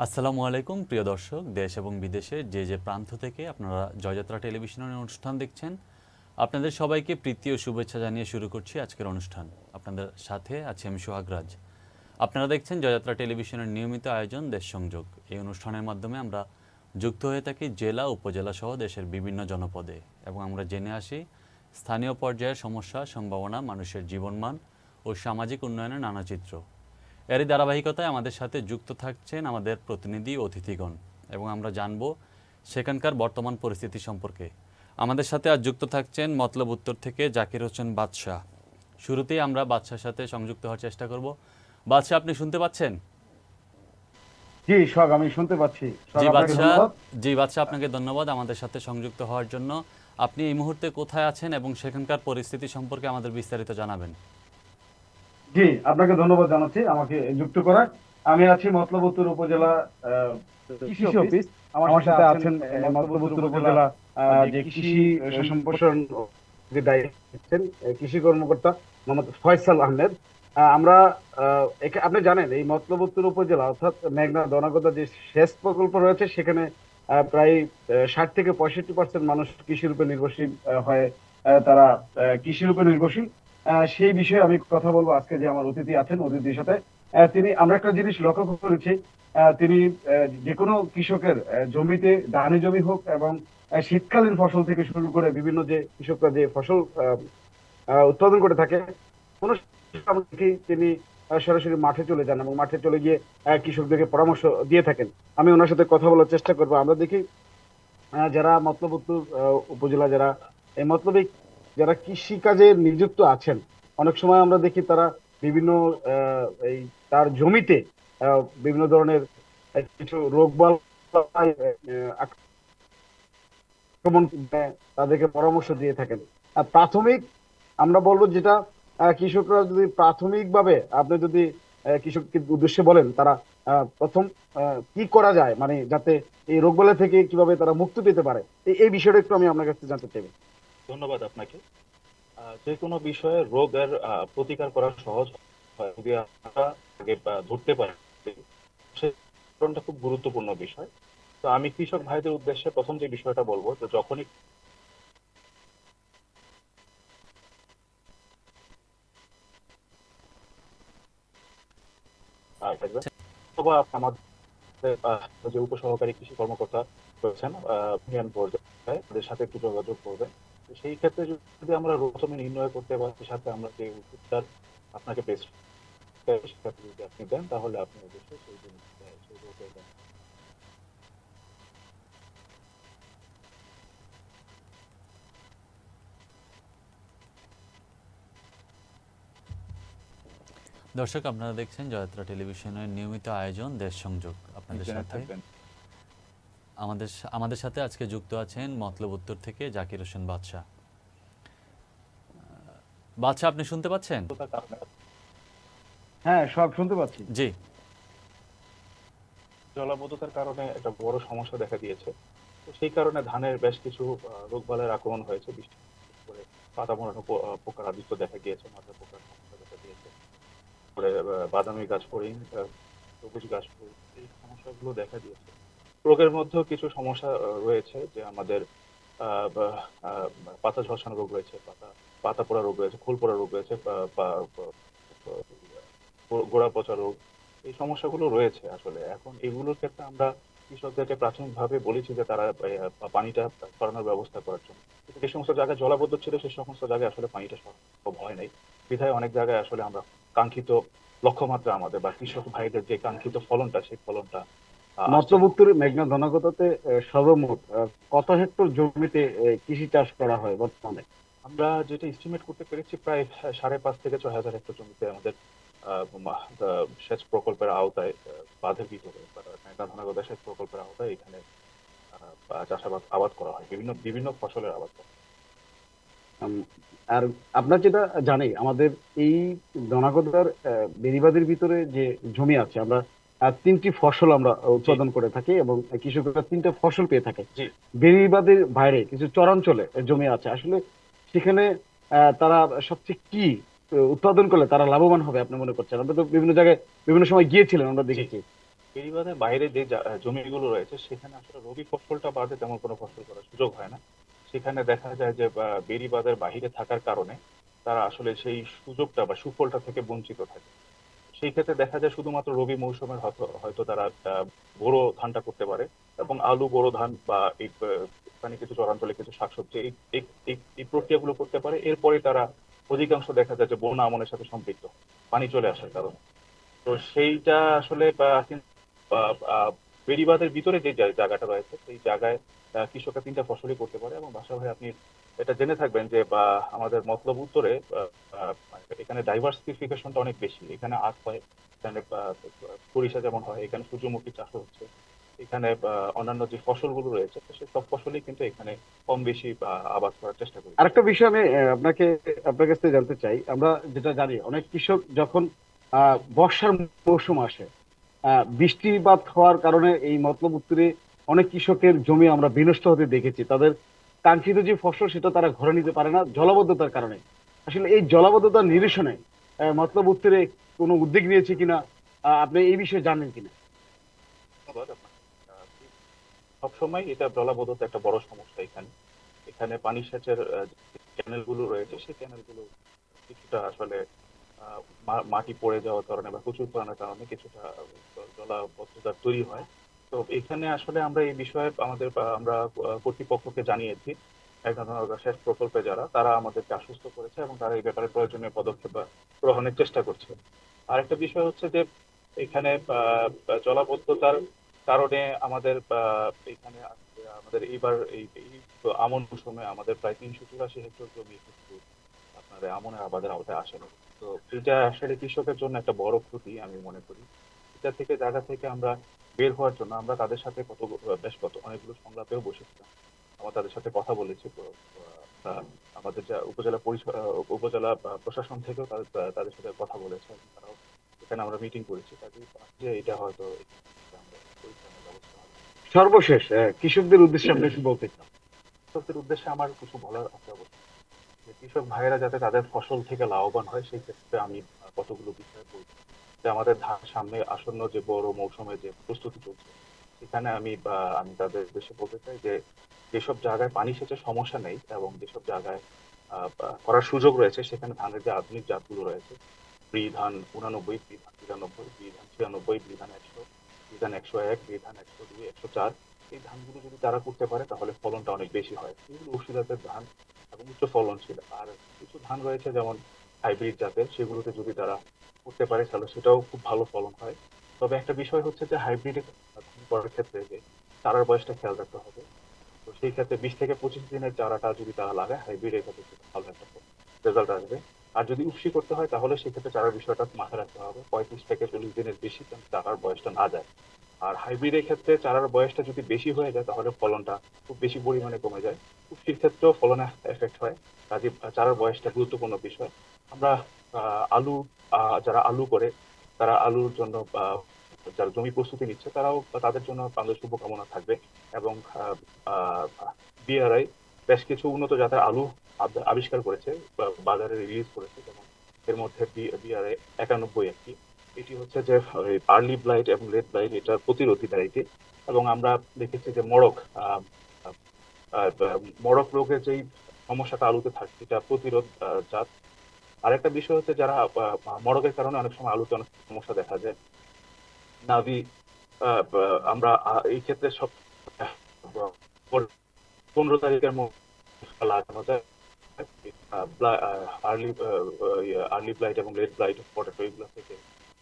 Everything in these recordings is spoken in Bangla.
আসসালামু আলাইকুম প্রিয় দর্শক, দেশ এবং বিদেশের যে প্রান্ত থেকে আপনারা জয়যাত্রা টেলিভিশনের অনুষ্ঠান দেখছেন, আপনাদের সবাইকে প্রীতি ও শুভেচ্ছা জানিয়ে শুরু করছি আজকের অনুষ্ঠান। আপনাদের সাথে আছি আমি সোহাগ রাজ। আপনারা দেখছেন জয়যাত্রা টেলিভিশনের নিয়মিত আয়োজন দেশ সংযোগ। এই অনুষ্ঠানের মাধ্যমে আমরা যুক্ত হয়ে থাকি জেলা উপজেলা সহ দেশের বিভিন্ন জনপদে এবং আমরা জেনে আসি স্থানীয় পর্যায়ের সমস্যা, সম্ভাবনা, মানুষের জীবনমান ও সামাজিক উন্নয়নের নানা চিত্র। এরই ধারাবাহিকতায় আমাদের সাথে যুক্ত থাকছেন আমাদের প্রতিনিধি অতিথিগণ এবং আমরা জানব সেখানকার বর্তমান পরিস্থিতি সম্পর্কে। আমাদের সাথে আজ যুক্ত থাকছেন মতলব উত্তর থেকে জাকির হোসেন বাদশাহ। শুরুতেই আমরা বাদশার সাথে সংযুক্ত হওয়ার চেষ্টা করব। বাদশাহ, আপনি শুনতে পাচ্ছেন? জি সোহাগ, আমি শুনতে পাচ্ছি। জি সোহাগ, আপনাকে বাদশাহ। ধন্যবাদ। জি বাদশাহ, আপনাকে ধন্যবাদ আমাদের সাথে সংযুক্ত হওয়ার জন্য। আপনি এই মুহূর্তে কোথায় আছেন এবং সেখানকার পরিস্থিতি সম্পর্কে আমাদের বিস্তারিত জানাবেন। জি, আপনাকে ধন্যবাদ জানাচ্ছি আমাকে যুক্ত করার। আমি আছি মতলবুত্তর উপজেলা আহ, কৃষি অফিস। আমার সাথে আছেন মতলবুত্তর উপজেলা যে কৃষি সম্প্রসারণ যে দায়িত্বের কৃষি কর্মকর্তা মোহাম্মদ ফয়সাল আহমেদ। আমরা আপনি জানেন এই মতলবুত্তর উপজেলা অর্থাৎ মেঘনা দনাগদা যে সেচ প্রকল্প রয়েছে সেখানে প্রায় 60 থেকে 65% মানুষ কৃষির উপর নির্ভরশীল হয়। তারা কৃষির উপর নির্ভরশীল। সেই বিষয়ে আমি কথা বলবো আজকে যে আমার অতিথি আছেন, অতিথির সাথে। আমরা একটা জিনিস লক্ষ্য করেছি, তিনি যে কোনো কৃষকের জমিতে ধানি জমি হোক এবং শীতকালীন ফসল থেকে শুরু করে বিভিন্ন যে কৃষকরা যে ফসল উৎপাদন করে থাকে, কোনো সময় আমরা দেখি তিনি সরাসরি মাঠে চলে যান এবং মাঠে চলে গিয়ে কৃষকদেরকে পরামর্শ দিয়ে থাকেন। আমি ওনার সাথে কথা বলার চেষ্টা করবো। আমরা দেখি যারা মতলব উত্তর উপজেলা, যারা এই মতলবে যারা কৃষি কাজে নিযুক্ত আছেন, অনেক সময় আমরা দেখি তারা বিভিন্ন এই তার জমিতে বিভিন্ন ধরনের কিছু রোগ বালাই আক্রমণ, তাদেরকে পরামর্শ দিয়ে থাকেন। প্রাথমিক আমরা বলবো যেটা, কৃষকরা যদি প্রাথমিকভাবে আপনি যদি কৃষককে উদ্দেশ্যে বলেন, তারা প্রথম কি করা যায়, মানে যাতে এই রোগবালাই থেকে কিভাবে তারা মুক্তি পেতে পারে, এই বিষয়টা একটু আমি আপনার কাছে জানতে চাই। ধন্যবাদ আপনাকে। যে কোনো বিষয়ে রোগের প্রতিকার করা সহজ হয় যদি আমরা আগে ধরতে পারি, সেই কারণটা খুব গুরুত্বপূর্ণ বিষয়। তো আমি কৃষক ভাইদের উদ্দেশ্যে প্রথম যে বিষয়টা বলবো, যে যখনই থাকবেন অথবা আমাদের যে উপসহকারী কৃষি কর্মকর্তা রয়েছেন ইউনিয়ন পর্যায়ে, তাদের সাথে একটু যোগাযোগ করবেন। তো সেই ক্ষেত্রে যদি আমরা প্রথমে নির্ণয় করতে পারি, সাথে আমরা যে ওষুধটার আপনাকে সেটা যদি আপনি দেন, তাহলে আপনি অবশ্যই সেই জিনিস সেই রোগের দর্শক, আপনারা দেখছেন জয়যাত্রা টেলিভিশনের নিয়মিত আয়োজন দেশ সংযোগ। আপনাদের সাথে থাকবেন। আমাদের সাথে আজকে যুক্ত আছেন মতলব উত্তর থেকে জাকির হোসেন বাদশাহ। বাদশাহ, আপনি শুনতে পাচ্ছেন? হ্যাঁ সব শুনতে পাচ্ছি। জি। জলাবদ্ধতার কারণে একটা বড় সমস্যা দেখা দিয়েছে। তো সেই কারণে ধানের বেশ কিছু রোগবালাইয়ের আক্রমণ হয়েছে। বিশেষ করে পাতা মোড়ানো পোকার আধিক্য দেখা গিয়েছে, মাজরা পোকার সমস্যা দেখা দিয়েছে, তারপরে বাদামি গাছ ফড়িং, সবুজ গাছ ফড়িং, এই সমস্যাগুলো দেখা দিয়েছে। রোগের মধ্যেও কিছু সমস্যা রয়েছে, যে আমাদের আহ, বা- আহ, পাতা ঝলসানো রোগ রয়েছে, পাতা পাতা পোড়া রোগ রয়েছে, ফুল পোড়া রোগ রয়েছে, গোড়া পচা রোগ, এই সমস্যাগুলো রয়েছে। আসলে এখন এগুলোর ক্ষেত্রে আমরা কৃষকদেরকে প্রাথমিকভাবে বলেছি যে তারা পানিটা সরানোর ব্যবস্থা করার জন্য। কিন্তু যে সমস্ত জায়গায় জলাবদ্ধ ছিল, সেই সমস্ত জায়গায় আসলে পানিটা সরানো সম্ভব হয় নাই। বিধায় অনেক জায়গায় আসলে আমরা কাঙ্ক্ষিত লক্ষ্যমাত্রা আমাদের বা কৃষক ভাইদের যে কাঙ্ক্ষিত ফলনটা, সেই ফলনটা আসছে মতলব না। উত্তরে মেঘনা দনাগতাতে সর্বমোট কত হেক্টর জমিতে কৃষি চাষ করা হয় বর্তমানে? আমরা যেটা এস্টিমেট করতে পেরেছি, প্রায় 5,500 থেকে 6,000 হেক্টর জমিতে আমাদের সেচ প্রকল্পের আওতায়, বাঁধের ভিতরে বা মেঘনা ধনাগদা সেচ প্রকল্পের আওতায় এখানে চাষাবাদ আবাদ করা হয়, বিভিন্ন বিভিন্ন ফসলের আবাদ করা হয়। উম, আর আপনার যেটা জানি, আমাদের এই দনাগদার বেড়িবাঁধের ভিতরে যে জমি আছে, আমরা তিনটি ফসল আমরা জি, উৎপাদন করে থাকি এবং কৃষকরা তিনটা ফসল পেয়ে থাকে। জি। বেড়িবাঁধের বাইরে কিছু চরাঞ্চলে জমি আছে, আসলে সেখানে তারা সবচেয়ে কি উৎপাদন করলে তারা লাভবান হবে আপনি মনে করছেন? আমরা তো বিভিন্ন জায়গায় বিভিন্ন সময় গিয়েছিলেন, আমরা জি, দেখেছি। বেড়িবাঁধের বাইরে যে জমিগুলো রয়েছে সেখানে আসলে রবি ফসলটা বাদে তেমন কোনো ফসল করার সুযোগ হয় না। সেখানে দেখা যায় যে বেড়িবাঁধের বাইরে থাকার কারণে তারা আসলে সেই সুযোগটা বা সুফলটা থেকে বঞ্চিত থাকে। সেই ক্ষেত্রে দেখা যায় শুধুমাত্র রবি মৌসুমের হয়তো হয়তো তারা বোরো ধানটা করতে পারে, এবং আলু, বোরো ধান বা এই মানে কিছু চরাঞ্চলে কিছু শাকসবজি এই এই এই এই প্রক্রিয়াগুলো করতে পারে। এরপরে তারা অধিকাংশ দেখা যায় যে বন্যা আমনের সাথে সম্পৃক্ত, পানি চলে আসার কারণে। তো সেইটা আসলে বেড়িবাঁধের ভিতরে যে জায়গাটা রয়েছে সেই জায়গায় কৃষকরা তিনটা ফসলই করতে পারে। এবং বাসা ভাই আপনি এটা জেনে থাকবেন যে আমাদের মতলব উত্তরে এখানে ডাইভার্সিফিকেশনটা অনেক বেশি। এখানে আখ হয়, এখানে সরিষা যেমন হয়, এখানে সূর্যমুখী চাষও হচ্ছে, এখানে অন্যান্য যে ফসলগুলো রয়েছে সেই সব ফসলই কিন্তু এখানে কম বেশি আবাদ করার চেষ্টা করি। আরেকটা বিষয় আমি আপনার কাছ থেকে জানতে চাই। আমরা যেটা জানি, অনেক কৃষক যখন বর্ষার মৌসুম আসে, বৃষ্টিপাত হওয়ার কারণে এই মতলব উত্তরে অনেক কৃষকের জমি আমরা বিনষ্ট হতে দেখেছি। তাদের কাঙ্ক্ষিত যে ফসল সেটা তারা ঘরে নিতে পারে না জলাবদ্ধতার কারণে। আসলে এই জলাবদ্ধতা নিরসনে মতলব উত্তরে কোনো উদ্যোগ নিয়েছে কিনা, আপনি এই বিষয়ে জানেন কিনা? ধন্যবাদ আপনাকে। সবসময় এটা জলাবদ্ধতা একটা বড় সমস্যা এখানে। এখানে পানি সেচের চ্যানেল গুলো রয়েছে, সেই চ্যানেল গুলো কিছুটা আসলে মাটি পড়ে যাওয়ার কারণে বা প্রচুর পরিমাণের কারণে কিছুটা জলাবদ্ধতা তৈরি হয়। তো এখানে আসলে আমরা এই বিষয়ে আমরা কর্তৃপক্ষকে জানিয়েছি। এক ধরনের সেচ প্রকল্পে যারা, তারা আমাদেরকে আশ্বস্ত করেছে এবং তারা এই ব্যাপারে প্রয়োজনীয় পদক্ষেপ গ্রহণের চেষ্টা করছে। আরেকটা বিষয় হচ্ছে যে এখানে জলাবদ্ধতার কারণে আমাদের এখানে আমাদের এইবার এই আমন মৌসুমে আমাদের প্রায় 384 হেক্টর জমি কিন্তু আপনার আমনের আবাদের আওতায় আসে না। তো এটা আসলে কৃষকের জন্য একটা বড় ক্ষতি আমি মনে করি। এটা থেকে জায়গা থেকে আমরা বের হওয়ার জন্য আমরা তাদের সাথে কত অনেকগুলো সংলাপেও বসেছিলাম। আমরা তাদের সাথে কথা বলেছি। তো আমাদের যা উপজেলা প্রশাসন থেকেও তাদের সাথে কথা বলেছে, এবং তারাও এখানে আমরা মিটিং করেছি, তাদের যে এটা হয়তো আমরা পরিত্রাণের ব্যবস্থা হবে। সর্বশেষ কৃষকদের উদ্দেশ্যে আপনি কি বলতে চান? কৃষকদের উদ্দেশ্যে আমার কিছু বলার আছে অবশ্যই। যে কৃষক ভাইয়েরা যাতে তাদের ফসল থেকে লাভবান হয় সেই ক্ষেত্রে আমি কতগুলো বিষয় বলবো। যে আমাদের ধান সামনে আসন্ন যে বড় মৌসুমে যে প্রস্তুতি চলছে, সেখানে আমি তাদের উদ্দেশ্যে বলতে চাই যে যেসব জায়গায় পানি সেচের সমস্যা নেই এবং যেসব জায়গায় করার সুযোগ রয়েছে, সেখানে ধানের যে আধুনিক জাতগুলো রয়েছে, ধান 89, ধান 93, ধান 96, ধান 100, ধান 101, ধান 102, 104, এই ধানগুলো যদি তারা করতে পারে তাহলে ফলনটা অনেক বেশি হয়। এগুলো উচ্চ জাতের ধান এবং উচ্চ ফলনশীল। আর কিছু ধান রয়েছে যেমন হাইব্রিড জাতের, সেগুলোতে যদি তারা করতে পারে তাহলে সেটাও খুব ভালো ফলন হয়। তবে একটা বিষয় হচ্ছে যে হাইব্রিড করার ক্ষেত্রে যে চারার বয়সটা খেয়াল রাখতে হবে। তো সেই ক্ষেত্রে 20 থেকে 25 দিনের চারাটা যদি তারা লাগায়, হাইব্রিডের ক্ষেত্রে সেটা ভালো একটা রেজাল্ট আসবে। আর যদি উফশি করতে হয় তাহলে সেক্ষেত্রে চারার বিষয়টা মাথায় রাখতে হবে, 35 থেকে 40 দিনের বেশি যেন চারার বয়সটা না যায়। আর হাইব্রিডের ক্ষেত্রে চারার বয়সটা যদি বেশি হয়ে যায় তাহলে ফলনটা খুব বেশি পরিমাণে কমে যায়। উফশির ক্ষেত্রেও ফলনে এফেক্ট হয়। কাজে চারার বয়সটা গুরুত্বপূর্ণ বিষয়। আমরা আলু, যারা আলু করে তারা আলুর জন্য যারা জমি প্রস্তুতি নিচ্ছে তারাও, তাদের জন্য আমাদের শুভকামনা থাকবে। এবং বিআরআই বেশ কিছু উন্নত জাতের আলু আবিষ্কার করেছে বা বাজারে রিলিজ করেছে। যেমন এর মধ্যে বিআরআই 91 একটি, এটি হচ্ছে যে আর্লি ব্লাইট এবং লেট ব্লাইট এটার প্রতিরোধী ভ্যারাইটি। এবং আমরা দেখেছি যে মড়ক রোগের যেই সমস্যাটা আলুতে থাকে এটা প্রতিরোধ জাত। আরেকটা বিষয় হচ্ছে যারা মড়কের কারণে অনেক সময় আলুতে অনেক সমস্যা দেখা যায়, নাভি, আমরা এই ক্ষেত্রে সব 15 তারিখের মধ্যে লাগানো যায়। আর্লি আর্লি ব্লাইট এবং লেট ব্লাইট পটেটো এগুলো থেকে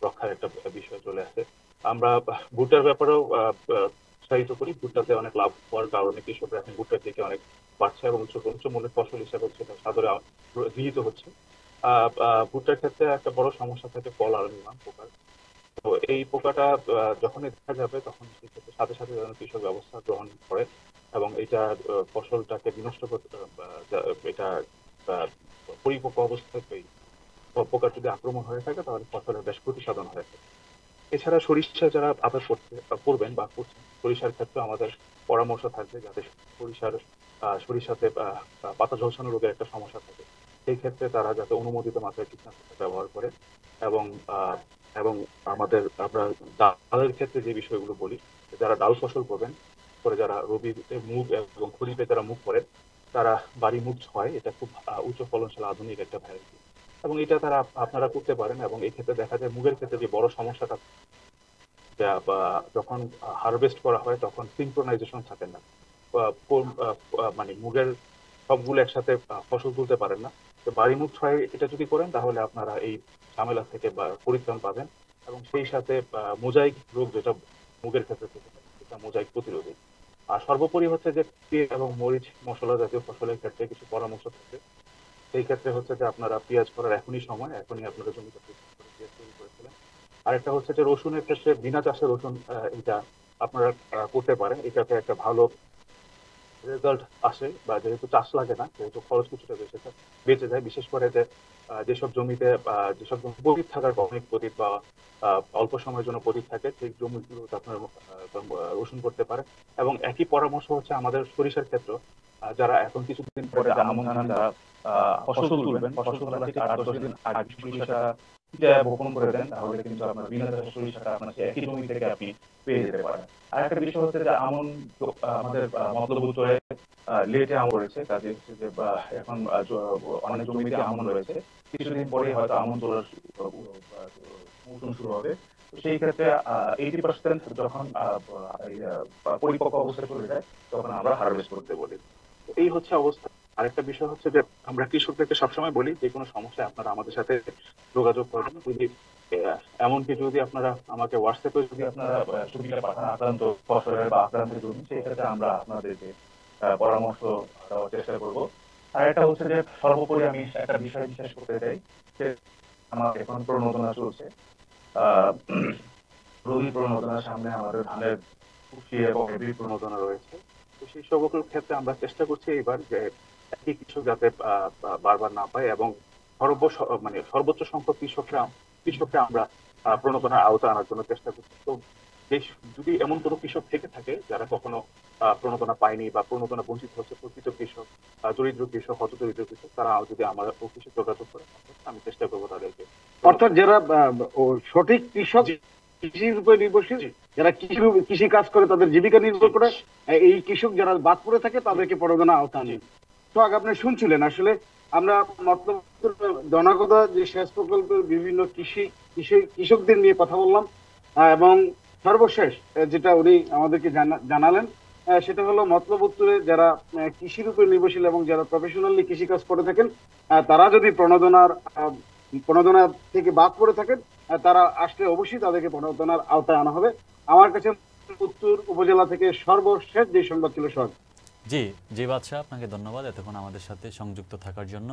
রক্ষার একটা বিষয় চলে আসে। আমরা ভুট্টার ব্যাপারেও উৎসাহিত করি। ভুট্টাতে অনেক লাভ হওয়ার কারণে কৃষকরা এখন ভুট্টার দিকে অনেক বাড়ছে এবং উচ্চ মূল্যের ফসল হিসেবে সেটা সাদরে গৃহীত হচ্ছে। ভুট্টার ক্ষেত্রে একটা বড় সমস্যা থাকে ফল আর্মিওয়াম পোকার। তো এই পোকাটা যখনই দেখা যাবে তখন সেক্ষেত্রে সাথে সাথে যেন কৃষক ব্যবস্থা গ্রহণ করে এবং এটা ফসলটাকে বিনষ্ট করতে এটা আহ, পরিপক্ক অবস্থাতেই পোকার যদি আক্রমণ হয়ে থাকে তাহলে ফসলের বেশ ক্ষতি সাধন হয়ে থাকে। এছাড়া সরিষা যারা আবাদ করবেন বা করছেন, সরিষার ক্ষেত্রে আমাদের পরামর্শ থাকবে যাতে সরিষাতে পাতা ঝলসানো রোগের একটা সমস্যা থাকে, সেই ক্ষেত্রে তারা যাতে অনুমোদিত মাত্রায় কীটনাশক ব্যবহার করে এবং এবং আমরা ডালের ক্ষেত্রে যে বিষয়গুলো বলি, যারা ডাল ফসল করবেন, করে যারা রবিতে মুগ এবং খরিফে যারা মুগ করেন, তারা বাড়ি মুগ 6, এটা খুব উচ্চ ফলনশীল আধুনিক একটা ভ্যারাইটি, এবং এটা আপনারা করতে পারেন। এবং এই ক্ষেত্রে দেখা যায় মুগের ক্ষেত্রে যে বড় সমস্যাটা, যখন হারভেস্ট করা হয় তখন সিনক্রোনাইজেশন থাকে না, মানে মুগের সবগুলো একসাথে ফসল তুলতে পারেন না। তো বাড়ি মুগ 6 এটা যদি করেন তাহলে আপনারা এই ঝামেলা থেকে পরিত্রাণ পাবেন, এবং সেই সাথে মোজাইক রোগ যেটা মুগের ক্ষেত্রে থেকে থাকে, সেটা মোজাইক প্রতিরোধী। আর সর্বোপরি হচ্ছে যে পেঁয়াজ এবং মরিচ মশলা জাতীয় ফসলের ক্ষেত্রে কিছু পরামর্শ থাকে। সেই ক্ষেত্রে হচ্ছে যে আপনারা পেঁয়াজ করার এখনই সময়, এখনই আপনারা জমিতে পেঁয়াজ তৈরি করেছিলেন। আরেকটা হচ্ছে যে রসুনের ক্ষেত্রে বিনা চাষে রসুন, এটা আপনারা করতে পারেন। এটাতে একটা ভালো রেজাল্ট আসে, বা যেহেতু চাষ লাগে না, যেহেতু খরচ কিছুটা বেঁচে যায়। বিশেষ করে যে যেসব জমিতে পতিত থাকার অনেক পতিত বা অল্প সময়ের জন্য পতিত থাকে, সেই জমিগুলোতে আপনারা রসুন করতে পারেন। এবং একই পরামর্শ হচ্ছে আমাদের সরিষার ক্ষেত্র, যারা এখন কিছুদিন পরে আমন ধান যারা ফসল তুলবেন, ফসল তোলার ঠিক 8-10 দিন আগে সরিষাটা বপন করে দেন, তাহলে কিন্তু আপনার বিনা চাষে সরিষাটা আপনার একই জমি থেকে আপনি পেয়ে যেতে পারেন। আর একটা বিষয় হচ্ছে যে আমন আমাদের মতলব উত্তরে লেটে আমন রয়েছে, কাজে হচ্ছে যে এখন অনেক জমিতে আমন রয়েছে, কিছুদিন পরে হয়তো আমন তোলার মৌসুম শুরু হবে। তো সেই ক্ষেত্রে 80% যখন পরিপক্ক অবস্থায় চলে যায়, তখন আমরা হারভেস্ট করতে বলি। তো এই হচ্ছে অবস্থা। আরেকটা বিষয় হচ্ছে যে আমরা কৃষকদেরকে সবসময় বলি, যে কোনো সমস্যা আপনারা আমাদের সাথে যোগাযোগ করবেন। যদি এমনকি যদি আপনারা আমাকে হোয়াটসঅ্যাপে যদি আপনারা ছবিটা পাঠান আক্রান্ত ফসলের বা আক্রান্ত জমি, সেই ক্ষেত্রে আমরা আপনাদেরকে পরামর্শ দেওয়ার চেষ্টা করব। আর একটা হচ্ছে যে সর্বোপরি আমি একটা বিষয় বিশ্বাস করতে চাই, যে আমার এখন প্রণোদনা চলছে, রবি প্রণোদনার সামনে আমাদের ধানের কৃষি এবং হেভি প্রণোদনা রয়েছে। তো সেই সকল ক্ষেত্রে আমরা চেষ্টা করছি এবার যে একই কৃষক যাতে বারবার না পায়, এবং সর্বোচ্চ সংখ্যক কৃষককে আমরা প্রণোদনার আওতায় আনার জন্য চেষ্টা করছি। তো যদি এমন কোনো কৃষক থেকে থাকে যারা কখনো প্রণোদনা পায়নি বা প্রণোদনা বঞ্চিত হচ্ছে, প্রকৃত কৃষক, দরিদ্র কৃষক, হত দরিদ্র কৃষক, তারা যদি আমার অফিসে যোগাযোগ করে, আমি চেষ্টা করবো তাদেরকে। অর্থাৎ যারা সঠিক কৃষক, কৃষির উপর নির্ভরশীল, যারা কৃষি কাজ করে তাদের জীবিকা নির্ভর করে, এই কৃষক যারা বাদ পড়ে থাকে তাদেরকে প্রণোদনা আওতায় আনে। তো আগে আপনি শুনছিলেন, আসলে আমরা মতলব জনগণা যে সেচ প্রকল্পের বিভিন্ন কৃষকদের নিয়ে কথা বললাম, এবং সর্বশেষ যেটা উনি আমাদেরকে জানালেন, সেটা হলো মতলব উত্তরে যারা কৃষির উপর নির্ভরশীল এবং যারা প্রফেশনালি কৃষি কাজ করে থাকেন, তারা যদি প্রণোদনা থেকে বাদ পড়ে থাকেন, তারা আসলে অবশ্যই তাদেরকে প্রণোদনার আওতায় আনা হবে। আমার কাছে উত্তর উপজেলা থেকে সর্বশেষ যে সংবাদ ছিল সোহাগ। জি বাদশা, আপনাকে ধন্যবাদ এতক্ষণ আমাদের সাথে সংযুক্ত থাকার জন্য।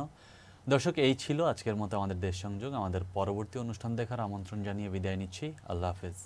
দর্শক, এই ছিল আজকের মতো আমাদের দেশ সংযোগ। আমাদের পরবর্তী অনুষ্ঠান দেখার আমন্ত্রণ জানিয়ে বিদায় নিচ্ছি। আল্লাহ হাফেজ।